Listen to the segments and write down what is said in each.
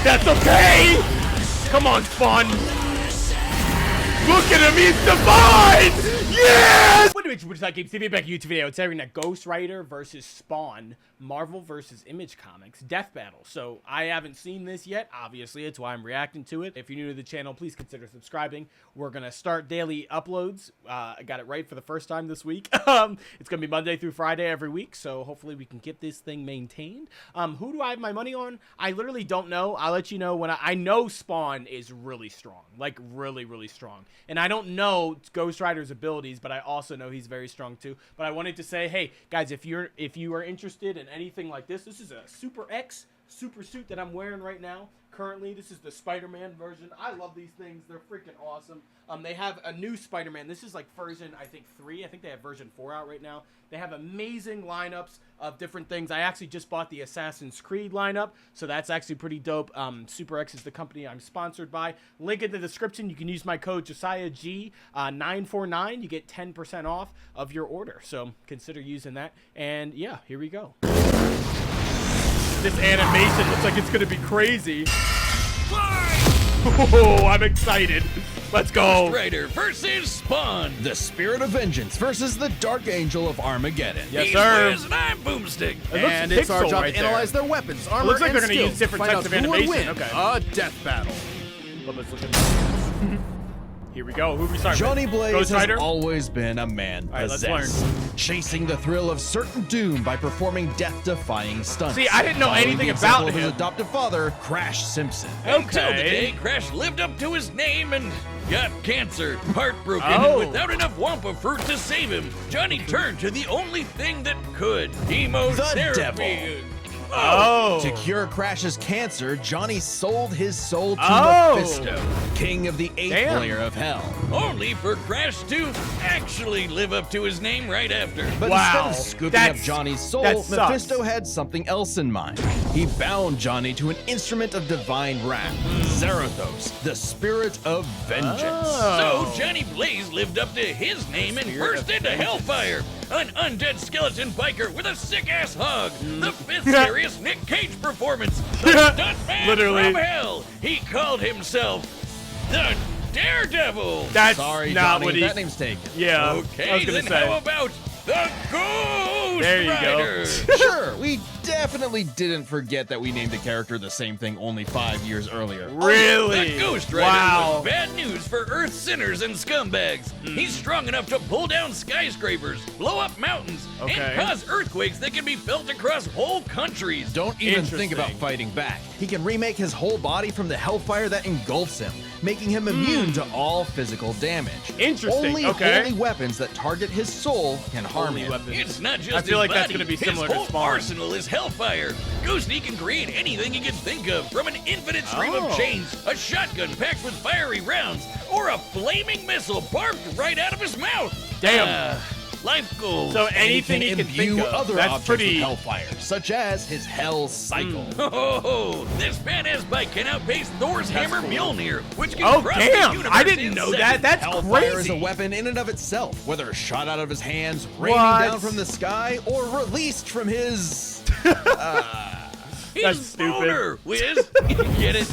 That's okay! Come on, Spawn! Look at him, he's divine! Yes! What do you like Games TV back YouTube video? It's airing that Ghost Rider versus Spawn, Marvel versus Image Comics Death Battle. So I haven't seen this yet, obviously, it's why I'm reacting to it. If you're new to the channel, please consider subscribing. We're gonna start daily uploads. I got it right for the first time this week. It's gonna be Monday through Friday every week, so hopefully we can get this thing maintained. Who do I have my money on? I literally don't know. I'll let you know when I know Spawn is really strong, like really strong. And I don't know Ghost Rider's abilities, but I also know he's very strong too. But I wanted to say, hey guys, if you are interested in anything like this is a SUPERX super suit that I'm wearing right now. Currently, this is the Spider-Man version. I love these things. They're freaking awesome. They have a new Spider-Man. This is like version, I think, 3. I think they have version 4 out right now. They have amazing lineups of different things. I actually just bought the Assassin's Creed lineup, so that's actually pretty dope. SUPERX is the company I'm sponsored by. Link in the description. You can use my code JosiahG949. You get 10% off of your order, so consider using that. And yeah, here we go. This animation looks like it's gonna be crazy. Oh, I'm excited. Let's go. Ghost Rider versus Spawn. The Spirit of Vengeance versus the Dark Angel of Armageddon. Yes, He's sir. Wiz and I'm Boomstick. And it's our Pixel job right to analyze there. their weapons, armor, Looks like and they're gonna skills use different to types find of out who would animation. win Okay. a death battle. Well, let's look at Here we go. Who we start Johnny with? Blaze Ghost has Rider? always been a man All right, let's possessed, chasing the thrill of certain doom by performing death-defying stunts. See, I didn't know Following anything the example about of his him. adoptive father, Crash Simpson. Until the Okay. day Crash lived up to his name and got cancer. Heartbroken Oh. and without enough Wampa fruit to save him, Johnny turned to the only thing that could. Chemotherapy. devil. Oh. To cure Crash's cancer, Johnny sold his soul to Oh. Mephisto, king of the 8th Damn. layer of hell. Only for Crash to actually live up to his name right after. But Wow. instead of scooping That's- up Johnny's soul, that sucks. Mephisto had something else in mind. He bound Johnny to an instrument of divine wrath, Zarathos, the Spirit of Vengeance. Oh. So Johnny Blaze lived up to his name and Spirit burst of into vengeance. hellfire. An undead skeleton biker with a sick-ass hug. The 5th serious Nick Cage performance. The stuntman Literally. from hell. He called himself the Daredevil. That's Sorry, not Johnny, what he... that name's taken. Yeah, I Okay, was gonna then say. how about the Ghost There you go. Rider? Sure, we definitely didn't forget that we named a character the same thing only 5 years earlier. Really? The Ghost Rider Wow. was bad news for Earth sinners and scumbags. He's strong enough to pull down skyscrapers, blow up mountains, Okay. and cause earthquakes that can be felt across whole countries. Don't even think about Interesting. fighting back. He can remake his whole body from the hellfire that engulfs him, making him immune to all physical damage. Interesting, Only okay. holy weapons that target his soul can harm Holy him. weapons. It's not just I feel his like that's body. gonna be similar his to whole Spawn. arsenal is hellfire. Ghosty can create anything he can think of, from an infinite stream Oh. of chains, a shotgun packed with fiery rounds, or a flaming missile barbed right out of his mouth. Damn. Life goals. So anything he he can can think imbue of. other That's objects pretty... with hellfire, such as his Hell Cycle. Oh, this badass bike can outpace Thor's hammer cool. Mjolnir, which can Oh, cross the damn. universe I didn't in know that. seconds. That's Hellfire crazy. is a weapon in and of itself, whether shot out of his hands, raining What? down from the sky, or released from his... He's That's stupid. boner, Wiz. Get it?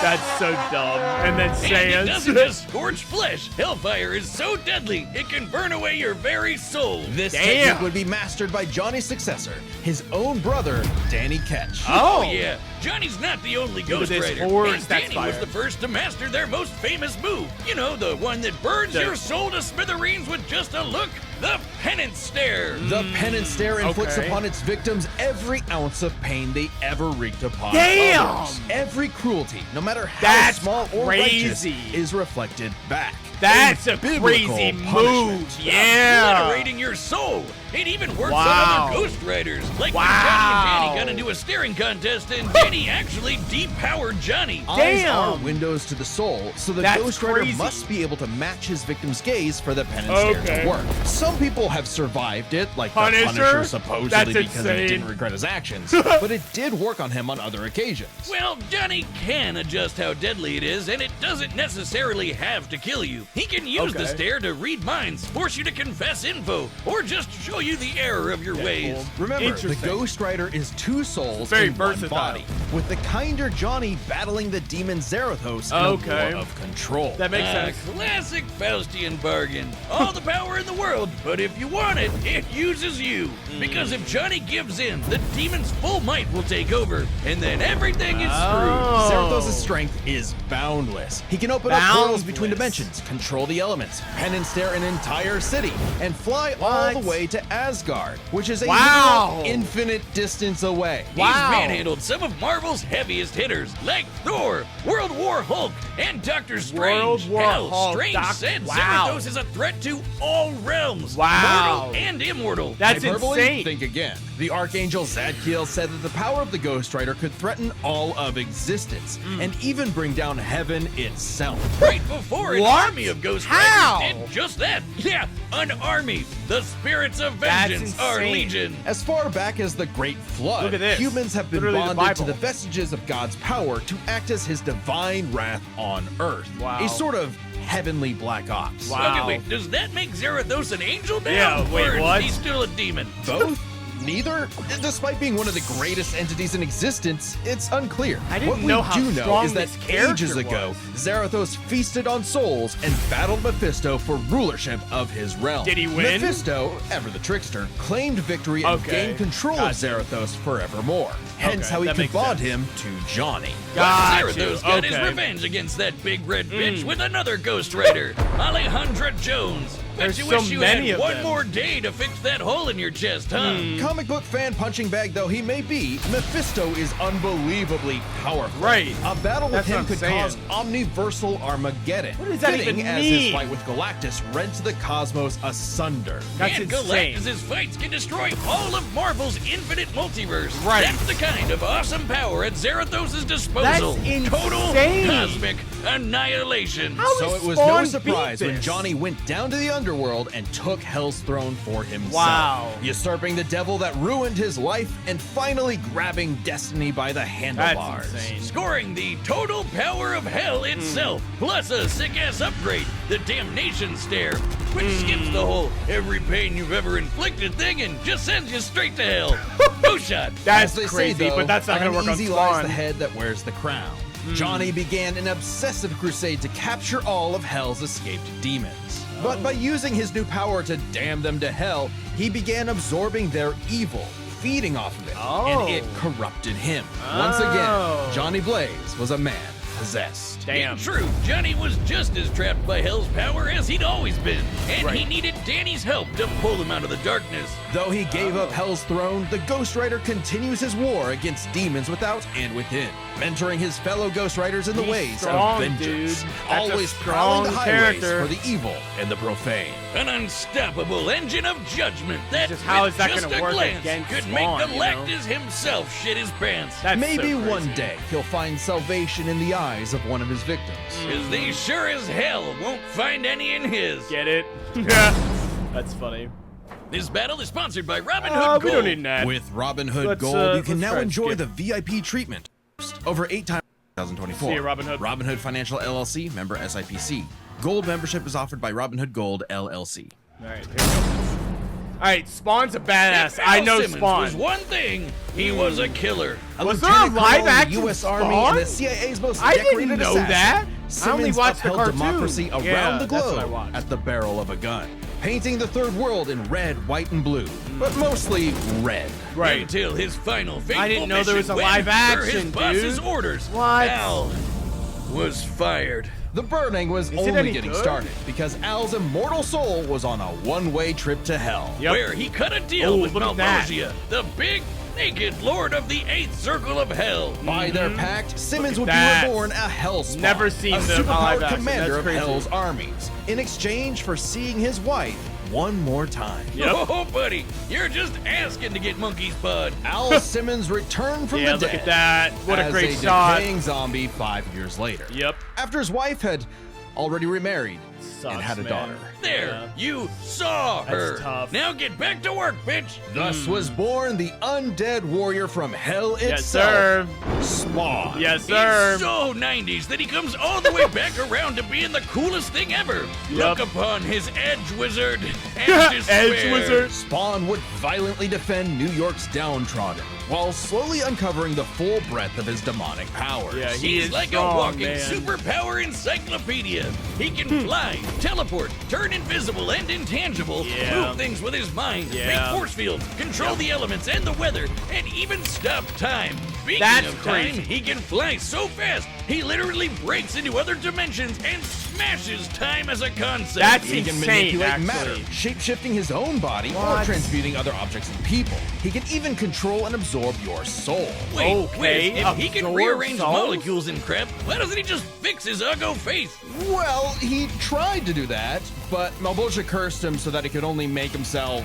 That's so dumb. And then And it Sans. doesn't just scorch flesh. Hellfire is so deadly, it can burn away your very soul. This Damn. technique would be mastered by Johnny's successor, his own brother, Danny Ketch. Oh. Yeah, Johnny's not the only Ghost this Rider. horse, And that's Danny fire. was the first to master their most famous move. You know, the one that burns The- your soul to smithereens with just a look. The penance stare. The penance stare inflicts Okay. upon its victims every ounce of pain they ever wreaked upon Damn. others. Every cruelty, no matter how That's small or crazy. righteous, is reflected back. That's a biblical crazy punishment. move. Yeah. Obliterating your soul. It even works Wow. on other Ghost Riders. Like Wow. when Johnny and Danny got into a staring contest and Danny actually depowered Johnny. Eyes Damn. are windows to the soul, so the That's Ghost Rider crazy. must be able to match his victim's gaze for the penance stare Okay. to work. Some people have survived it, like the Punisher? Punisher supposedly That's because he insane. didn't regret his actions, but it did work on him on other occasions. Well, Johnny can adjust how deadly it is, and it doesn't necessarily have to kill you. He can use the Okay. stare to read minds, force you to confess info, or just show show you the error of your ways. Cool. Remember, the Interesting. Ghost Rider is two souls Very in one versatile. body, with the kinder Johnny battling the demon Zarathos in Okay. a war of control. That makes A sense. classic Faustian bargain. All the power in the world, but if you want it, it uses you. Because if Johnny gives in, the demon's full might will take over, and then everything is Oh. Zarathos' strength is boundless. He can open up portals between dimensions, control the elements, pen and stare an entire city, and fly all the way to Asgard, which is a Wow. literal infinite distance away. screwed. Wow. He's manhandled some of Marvel's heaviest hitters, like Thor, World War Hulk, and Doctor Strange. World War Hell, Hulk, Strange said wow. Zarathos is a threat to all realms, Wow. mortal and immortal. That's Hyperbole? insane. Think again. The Archangel Zadkiel said that the power of the Ghost Rider could threaten all of existence, and even bring down heaven itself. Right before an What? army of Ghost How? Riders did just that. Yeah, an army. The spirits of That's vengeance are insane. legion. As far back as the Great Flood, Look at this. humans have been Literally the bonded to Bible. the vestiges of God's power to act as his divine wrath on Earth. Wow. A sort of heavenly black ops. Wow. Okay, wait, does that make Zarathos an angel now? Yeah, wait, or is what? he still a demon? Both? Neither? Despite being one of the greatest entities in existence, it's unclear. I didn't what know we how do know strong is that this character ages ago, was. Zarathos feasted on souls and battled Mephisto for rulership of his realm. Did he win? Mephisto, ever the trickster, claimed victory and Okay. gained control Gotcha. of Zarathos forevermore. Hence Okay, how he that could makes bond sense. him to Johnny. Got But you. Zarathos got his Okay. revenge against that big red bitch with another Ghost Rider, Alejandra Jones. Bet There's you so wish you many had of one them. more day to fix that hole in your chest, huh? Comic book fan punching bag though he may be, Mephisto is unbelievably powerful. Right. A battle with That's what him I'm could saying. cause omniversal Armageddon. What does that Fitting even as his mean? fight with Galactus rents the cosmos asunder. That's And insane. Galactus' fights can destroy all of Marvel's infinite multiverse. Right. That's the kind of awesome power at Zarathos' disposal. That's Total insane. cosmic annihilation. How So is it was Spawn no beat surprise when this? Johnny went down to the underworld and took Hell's throne for himself. Wow. Usurping the devil that ruined his life and finally grabbing destiny by the handlebars. That's insane. Scoring the total power of hell itself, plus a sick-ass upgrade, the Damnation Stare, which skips the whole every pain you've ever inflicted thing and just sends you straight to hell. No shot. That's As they crazy, say, though, but that's not gonna work on uneasy lies Spawn. the head that wears the crown. Johnny began an obsessive crusade to capture all of Hell's escaped demons. But by using his new power to damn them to hell, he began absorbing their evil, feeding off of it, Oh. and it corrupted him. Once Oh. again, Johnny Blaze was a man possessed. Damn. In truth, Johnny was just as trapped by hell's power as he'd always been, and Right. he needed Danny's help to pull him out of the darkness. Though he gave up Hell's throne, the Ghost Rider continues his war against demons without and within, mentoring his fellow Ghost Riders in the He's ways strong, of vengeance, dude. That's a always strong prowling the highways character. for the evil and the profane. An unstoppable engine of judgment that, Just how with is that just gonna a work glance, against could Spawn, make you know? Galactus himself shit his pants. That's Maybe so one crazy. day he'll find salvation in the eyes of one of his victims. Because they sure as hell won't find any in his. Get it? Yeah. That's funny. This battle is sponsored by Robin Hood Gold. We don't need that. With Robinhood Let's, Gold, you can let's now try and enjoy skip. the VIP treatment over 8 times 2024. See you, Robinhood. Robinhood Financial LLC, member SIPC. Gold membership is offered by Robinhood Gold LLC. All right, here we go. All right, Spawn's a badass. If I Al know Simmons Spawn. was one thing, he was a killer. Was there a lieutenant colonel in the live-action U.S. Army Spawn? and the CIA's most I didn't decorated know assassin. that. I only Simmons watched the upheld cartoon. democracy around Yeah, the that's what I globe watched. at the barrel of a gun, painting the third world in red, white, and blue, but mostly red. Right. Until his final fateful I didn't know there was a mission live when, per his action, boss's dude. orders, What? Al was fired. The burning was it only any getting good? started because Al's immortal soul was on a one-way trip to hell. Yep. Where he cut a deal Oh, with look at that. Malvosia, the big, naked lord of the 8th Circle of Hell. By their pact, Simmons Look would at that. be reborn a Hellspawn, Never seen a the live superpowered action. commander That's of crazy. Hell's armies, in exchange for seeing his wife one more time. Yep. Oh, buddy, you're just asking to get monkey's bud. Al Simmons returned from Yeah, the look dead at that. What a as great a shot. decaying zombie 5 years later. Yep. After his wife had already remarried, Sucks, and had a man. daughter. There, Yeah. you saw her. That's tough. Now get back to work, bitch. Thus was born the undead warrior from hell Yes, itself, sir. Spawn. Yes, sir. He's so 90s that he comes all the way back around to being the coolest thing ever. Look upon his edge wizard and despair. Edge wizard. Spawn would violently defend New York's downtrodden, while slowly uncovering the full breadth of his demonic powers. Yeah, he He's is like strong, a walking man. superpower encyclopedia. He can fly, teleport, turn invisible and intangible, Yeah. move things with his mind, Yeah. make force fields, control the elements and the weather, and even stop time. Speaking That's of crazy. time, he can fly so fast, he literally breaks into other dimensions and smashes time as a concept. That's He can insane, manipulate actually. matter, shape-shifting his own body or What? transmuting other objects and people. He can even control and absorb your soul. Wait, Okay, if he can absorb rearrange souls? molecules and crap, why doesn't he just fix his uggo face? Well, he tried to do that, but Malbolgia cursed him so that he could only make himself.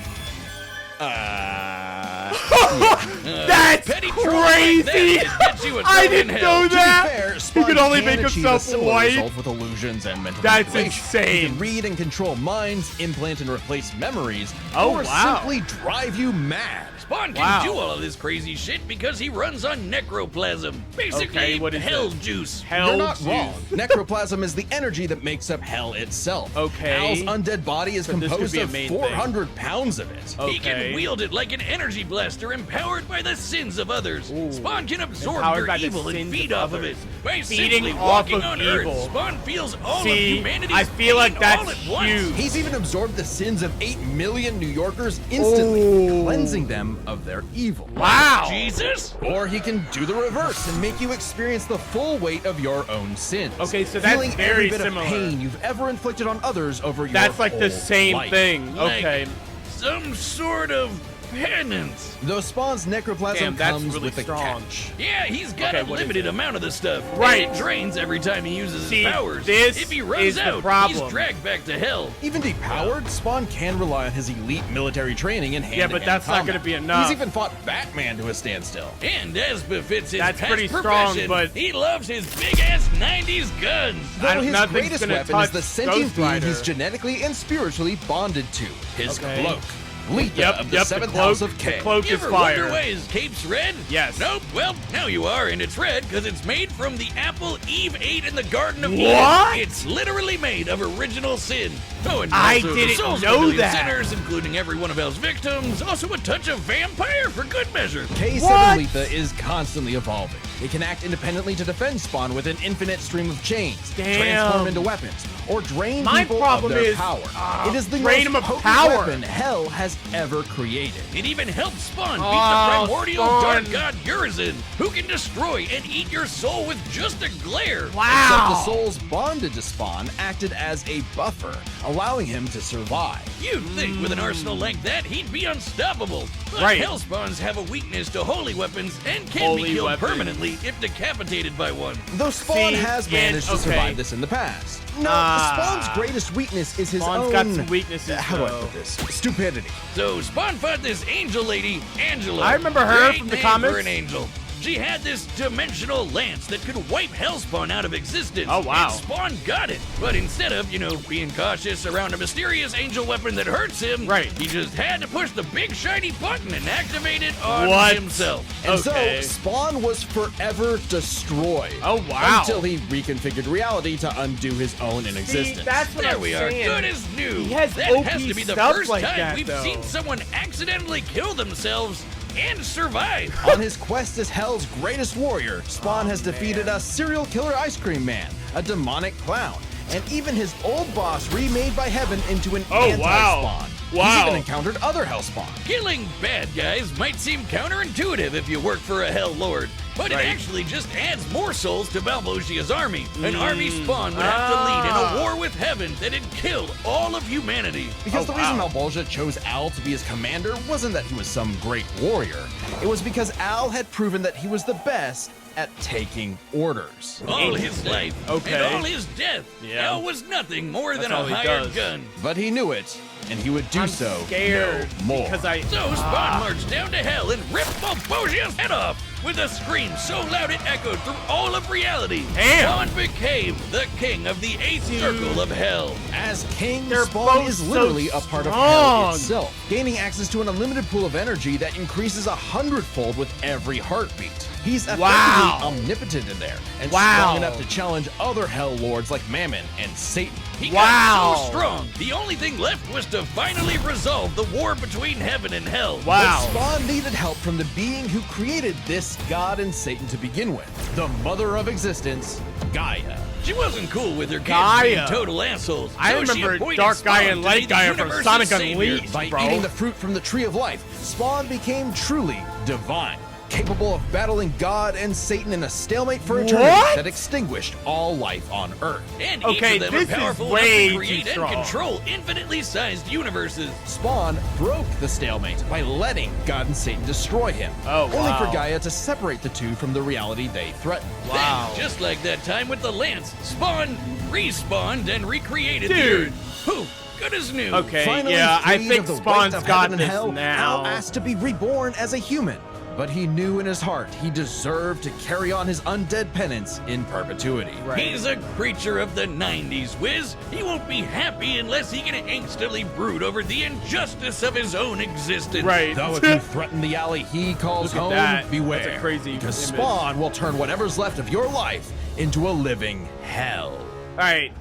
That's Petty troll like that crazy. gets you a I throw in didn't hell. know To be that. fair, He Spawn could only can make achieve himself a similar white. result with illusions and mental That's manipulation. He insane. can read and control minds, implant and replace memories, Oh, or wow. simply drive you mad. Spawn can Wow. do all of this crazy shit because he runs on necroplasm. Basically, Okay, what is hell this? juice. Hell You're not juice. wrong. Necroplasm is the energy that makes up hell itself. Okay. Al's undead body is So this could composed be a of main 400 pounds of it. Okay. He can wield it like an energy blaster empowered by the sins of others. Spawn can absorb Empowered your by the evil and sins feed of off of others. it. By Feeding simply off walking of on evil. Earth, Spawn feels all See, of humanity's I feel like pain that's all at once. huge. He's even absorbed the sins of 8 million New Yorkers instantly, Ooh. cleansing them of their evil. Wow. Jesus? Or he can do the reverse and make you experience the full weight of your own sins. Okay, so that's feeling very every bit similar. of pain you've ever inflicted on others over your That's like the whole same life. thing. Like Okay. some sort of penance. Though Spawn's necroplasm Damn, that's comes really with a strong. catch. Yeah, he's got Okay, a what is limited it? amount of the stuff. Right. And it drains every time he uses See, his powers. this if he runs is the out, problem. he's dragged back to hell. Even depowered, Spawn can rely on his elite military training and hand Yeah, but that's not gonna be enough. He's even fought Batman to a standstill. And as befits his That's past pretty strong, profession, but- he loves his big-ass 90s guns. Though his nothing's greatest gonna weapon is touch the sentient Ghost being Rider. he's genetically and spiritually bonded to. His Okay. cloak. Lita Yep, of the yep, seventh the cloak, house of K. the cloak You is ever fire. wonder why his cape's red? Yes. Nope. Well, now you are, and it's red because it's made from the apple Eve ate in the Garden of What? Eden. It's literally made of original sin. Oh, and I also the didn't souls of know a million that. sinners, including every one of hell's victims. Also a touch of vampire for good measure. K7 What? Letha is constantly evolving. It can act independently to defend Spawn with an infinite stream of chains, Damn. transform into weapons, or drain My people problem of their is, power. It is the drain most them of potent power. weapon Hell has ever created. It even helps Spawn beat Oh, the primordial Spawn. dark god Urizen, who can destroy and eat your soul with just a glare. Except Wow. the souls bonded to Spawn acted as a buffer, allowing him to survive. You'd think with an arsenal like that, he'd be unstoppable. But Right. Hellspawns have a weakness to holy weapons and can Holy be killed weapons. permanently if decapitated by one. Though Spawn See, has managed to okay. survive this in the past. No, Ah. Spawn's greatest weakness is his Spawn's own... got some weaknesses, How do I though. put this? Stupidity. So Spawn fought this angel lady, Angela. I remember her Great from the name comics. For an angel. She had this dimensional lance that could wipe Hellspawn out of existence. Oh, wow. And Spawn got it. But instead of, being cautious around a mysterious angel weapon that hurts him, Right. he just had to push the big shiny button and activate it on What? himself. And Okay. so, Spawn was forever destroyed. Oh, wow. Until he reconfigured reality to undo his own inexistence. See, that's what There I'm we saying. are, good as new. He has that OP has to be the stuff first like time that, we've though. seen someone accidentally kill themselves and survive. On his quest as Hell's greatest warrior, Spawn has defeated a serial killer ice cream man, a demonic clown, and even his old boss remade by Heaven into an Oh, anti-Spawn. wow. He's Wow. even encountered other Hellspawn. Killing bad guys might seem counterintuitive if you work for a Hell Lord, but Right. it actually just adds more souls to Malvosia's army. An army Spawn would have to lead in a war with Heaven that'd kill all of humanity. Because Oh, the reason wow. Malbolgia chose Al to be his commander wasn't that he was some great warrior. It was because Al had proven that he was the best at taking orders. All his life Okay. and all his death, Yeah. Hell was nothing more That's than a all he hired does. gun. But he knew it, and he would do I'm so scared no more. because I. So Spawn marched down to Hell and ripped Malvosia's head off. With a scream so loud it echoed through all of reality, Damn. Spawn became the king of the 8th circle of hell. As king, They're Spawn both is so literally a part of strong. hell itself, gaining access to an unlimited pool of energy that increases 100-fold with every heartbeat. He's effectively Wow. omnipotent in there, and Wow. strong enough to challenge other hell lords like Mammon and Satan. He Wow. got so strong, the only thing left was to finally resolve the war between heaven and hell. Wow. But Spawn needed help from the being who created this god and Satan to begin with, the mother of existence, Gaia. She wasn't cool with her kids Gaia. being total assholes. I so she remember appointed Dark Spawn Gaia and to Light be the Gaia from universe's Sonic savior. Unleashed. By Bro. eating the fruit from the Tree of Life, Spawn became truly divine, capable of battling God and Satan in a stalemate for eternity What? that extinguished all life on Earth. And Okay, each of them this are is powerful way enough to too create and strong. control infinitely sized universes. Spawn broke the stalemate by letting God and Satan destroy him, Oh, only wow. for Gaia to separate the two from the reality they threatened. Wow. Then, just like that time with the Lance, Spawn respawned and recreated the Dude. Earth. Poof, good as new. Okay, Finally yeah, I freed think of the Spawn's weight of got heaven and this hell, now. Hal asked to be reborn as a human, but he knew in his heart he deserved to carry on his undead penance in perpetuity. Right. He's a creature of the 90s, Wiz. He won't be happy unless he can angstily brood over the injustice of his own existence. Right. Though if you threaten the alley he calls Look at home, that. beware. That's a crazy because image. Spawn will turn whatever's left of your life into a living hell. All right.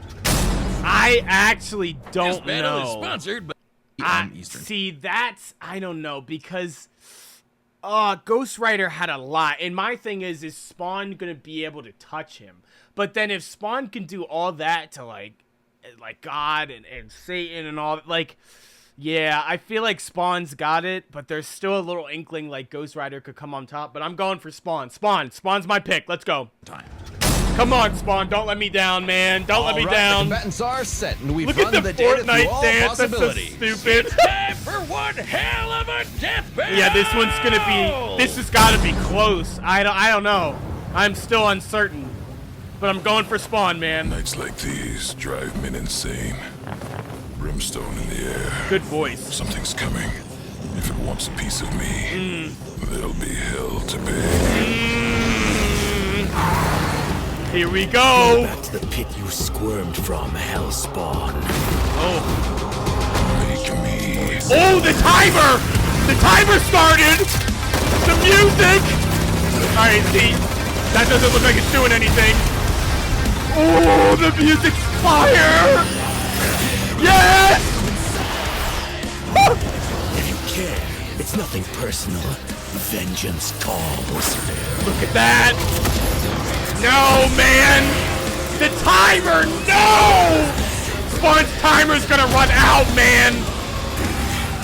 I actually This don't battle is know. sponsored by See, that's I don't know because Ghost Rider had a lot, and my thing is Spawn gonna be able to touch him? But then if Spawn can do all that to like God and Satan and all, like, yeah, I feel like Spawn's got it, but there's still a little inkling like Ghost Rider could come on top. But I'm going for Spawn. Spawn's my pick. Let's go. Time. Come on, Spawn. Don't let me down, man. Don't let me All right, down. The combatants are set, and we've Look run at the data through Fortnite all dance. That's so possibilities. stupid. time for one hell of a death battle. Yeah, this one's gonna be. This has got to be close. I don't know. I'm still uncertain, but I'm going for Spawn, man. Nights like these drive men insane. Brimstone in the air. Good voice. Something's coming. If it wants a piece of me, there'll be hell to pay. Here we go. Back to the pit you squirmed from, Hellspawn. Make me. Oh, the timer! The timer started. The music. All right, see, that doesn't look like it's doing anything. Oh, the music's fire. Yes. If you care, it's nothing personal. Vengeance calls. Look at that. No, man. The timer. No. Spawn's timer's gonna run out, man.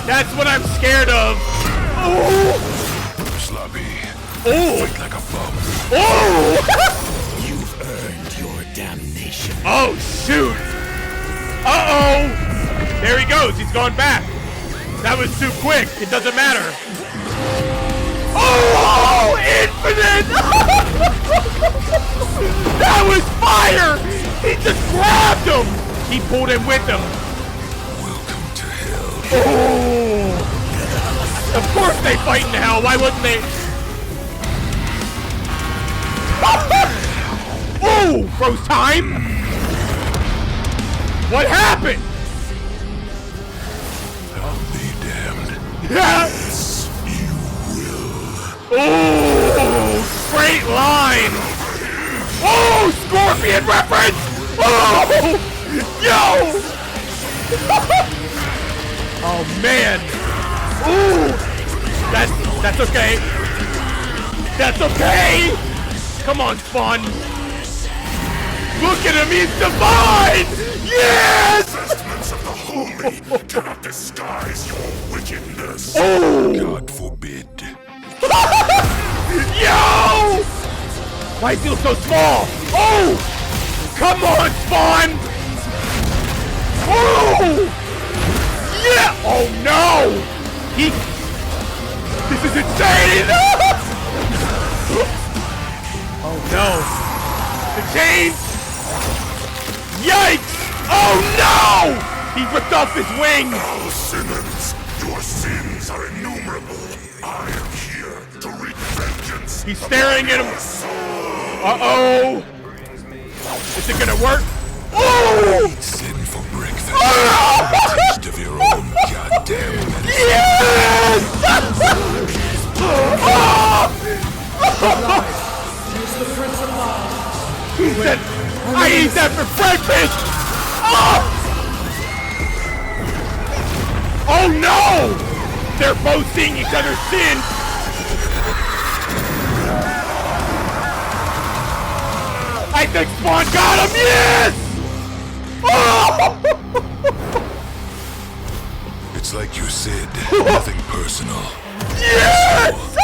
That's what I'm scared of. Oh. Sloppy. Oh. Fight like a bum. Oh. You've earned your damnation. Oh, shoot. Uh-oh. There he goes. He's going back. That was too quick. It doesn't matter. Oh, infinite. That was fire. He just grabbed him. He pulled him with him. Welcome to hell. Oh. Of course they fight in hell. Why wouldn't they? Oh, froze time. What happened? I'll be damned. Yes, You will. oh, straight line. Oh, Scorpion reference. Oh, yo. Oh man. Ooh, that's okay. That's okay. Come on, Spawn. Look at him, he's divine. Yes. Vestments of the holy cannot disguise your wickedness. Oh, God forbid. yo. Why feel so small? Oh, come on, Spawn. Oh, yeah. Oh no. This is insane. Oh no. The chains. Yikes. Oh no. He ripped off his wing. Oh, Simmons, your sins are innumerable. I am here to wreak vengeance He's staring at him. Uh-oh. Is it gonna work? Oh! Sin for breakfast. A taste of your own goddamn medicine. Yes! He said, I eat that for breakfast! Oh no! They're both seeing each other's sin! I think Spawn got him! Yes! Oh! It's like you said, nothing personal. Yes!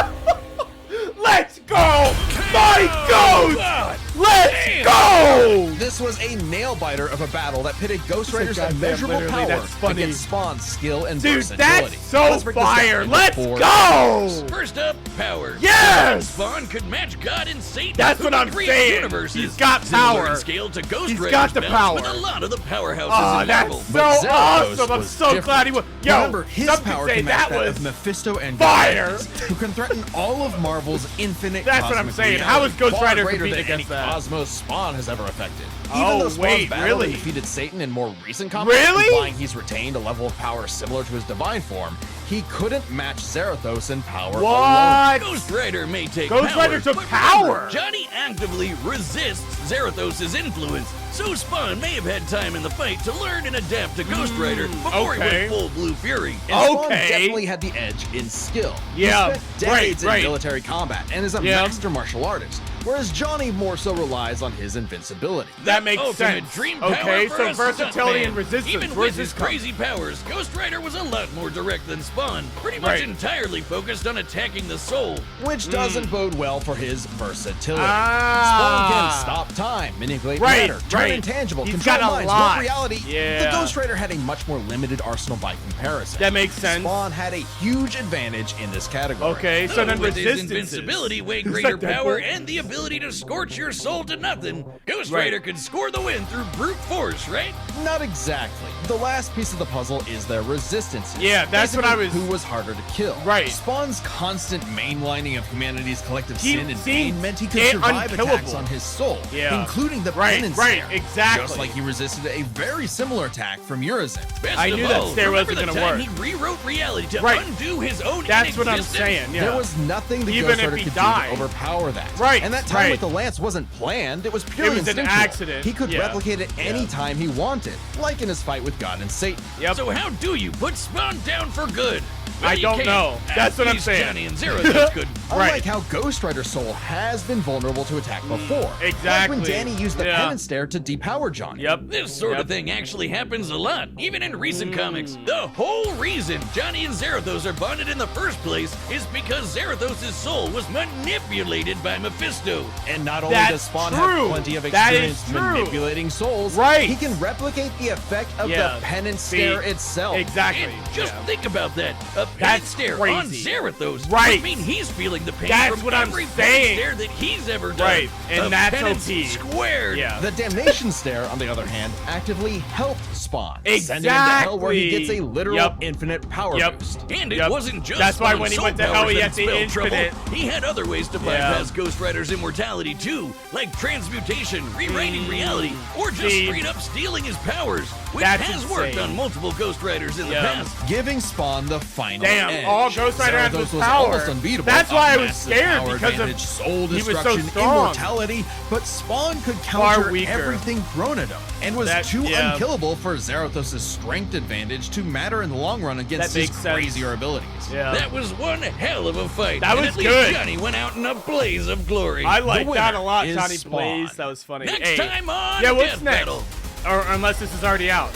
Let's go! My ghost! Let's go! This was a nail-biter of a battle that pitted Ghost Rider's goddamn immeasurable literally, power that's funny. against Spawn's skill and Dude, versatility. that's so Let's break this down fire! into Let's 4 go! First up, power. Yes! Spawn could match God and Satan. That's who what could I'm create saying. Universes. He's got Similar power. in scale to Ghost He's Rider's got the bout power. With a lot of the powerhouses Oh, in that's Marvel. so But Zerathos awesome! I'm was so different. glad he was. Yo, Remember, his some power could say can match that that was of Mephisto and fire. Galactus, who can threaten all of Marvel's infinite That's what I'm cosmic saying. reality, How is Ghost far Rider greater competing than any against that? cosmos Spawn has ever affected. Oh, Even though Spawn's wait, battle really? defeated Satan in more recent comics, Really? implying he's retained a level of power similar to his divine form, he couldn't match Zerathos in power alone. What? Ghost Rider may take Ghost power, Rider took but power. remember, Johnny actively resists Zerathos' influence, so Spawn may have had time in the fight to learn and adapt to Ghost Rider before okay. he went full blue fury. And Spawn Okay. definitely had the edge in skill. Yeah, He spent decades right. in military combat and is a Yeah. master martial artist, whereas Johnny more so relies on his invincibility. That makes Ultimate sense. dream power Okay, for so a versatility stuntman. and resistance. Even Where's with this his come? crazy powers, Ghost Rider was a lot more direct than Spawn, pretty much Right. entirely focused on attacking the soul. Which doesn't bode well for his versatility. Ah. Spawn can stop time, manipulate Right, matter, turn right. intangible, He's control got a minds, lot. warp reality. Yeah. The Ghost Rider had a much more limited arsenal by comparison. That makes sense. Spawn had a huge advantage in this category. Okay, so then with his resistance. invincibility, way Is greater that power, Deadpool? and the ability to scorch your soul to nothing, Ghost Right. Rider could score the win through brute force, right? Not exactly. The last piece of the puzzle is their resistance. Yeah, that's what I Basically, was- Who was harder to kill? Right. Spawn's constant mainlining of humanity's collective He sin and seemed pain meant he could survive unkillable. attacks on his soul, Yeah. including the Right, penance right, stare, exactly. Just like he resisted a very similar attack from Urizen. Best I of knew that all, stare remember wasn't the gonna time work. He rewrote reality to Right. undo his own That's what I'm inexistence? saying. Yeah. There was nothing the Even Ghost if Rider he could died. do to overpower that. Right, And that time right. with the lance wasn't planned. It was purely was an instinctual. accident. He could Yeah. replicate it any time he wanted, like in his fight with God and Satan. Yep. So how do you put Spawn down for good? Well, I you don't can't. know. That's what I'm At least saying. Johnny and Zerathos could. Right. Unlike how Ghost Rider's soul has been vulnerable to attack before. Like exactly. when Danny used the Yeah. penance stare to depower Johnny. Yep. This sort of thing actually happens a lot, even in recent comics. The whole reason Johnny and Zerathos are bonded in the first place is because Zerathos' soul was manipulated by Mephisto. And not only That's does Spawn true. have plenty of That is experience true. manipulating souls, Right. he can replicate the effect of Yeah. the penance See, stare itself. Exactly. And just Yeah. think about that. A penance That's stare on crazy. Zerathos Right. would mean he's feeling the pain That's from what I'm every saying. penance stare that he's ever done. Right. And A that's penance OP. squared. Yeah. The damnation stare, on the other hand, actively helped Spawn, sending him to hell where he gets a literal Yep. infinite power Yep. boost. And it Yep. wasn't just That's why Spawn's when he soul went to hell, powers he that had the spelled trouble. infinite. He had other ways to Yeah. bypass Ghost Rider's immortality too, like transmutation, rewriting reality, or just See. straight up stealing his powers, which That's has worked insane. on multiple Ghost Riders in Yeah. the past. Giving Spawn the final Damn, edge. all Ghost Rider has was Zerathos power. almost unbeatable. That's A why I was massive scared, power because of- advantage, soul he was so destruction, strong. immortality, but Spawn could Far counter weaker. everything thrown at him, and was That- too yeah. unkillable for Zerathos' strength advantage to matter in the long run against That his makes sense. crazier abilities. Yeah. That was one hell of a fight. That and was at least good. Johnny went out in a blaze of glory. I like winner that a lot, is Johnny Spawn. Blaze. That was funny. Next Hey. time on Yeah, what's Death next? Battle. Or unless this is already out.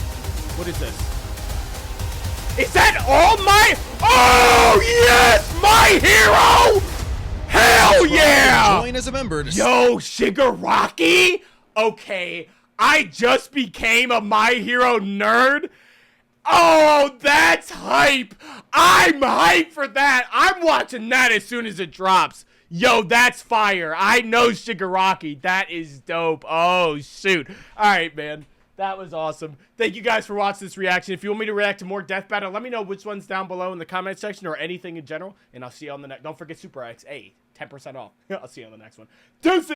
What is this? Is that all my? Oh yes, my hero! Hell yeah! Join as a member to Yo, Shigaraki? Okay, I just became a My Hero nerd. Oh, that's hype. I'm hyped for that. I'm watching that as soon as it drops. Yo, that's fire. I know Shigaraki. That is dope. Oh, shoot. All right, man. That was awesome. Thank you guys for watching this reaction. If you want me to react to more Death Battle, let me know which one's down below in the comment section or anything in general. And I'll see you on the next. Don't forget SUPERX. Hey. 10% off. I'll see you on the next one. Deuces!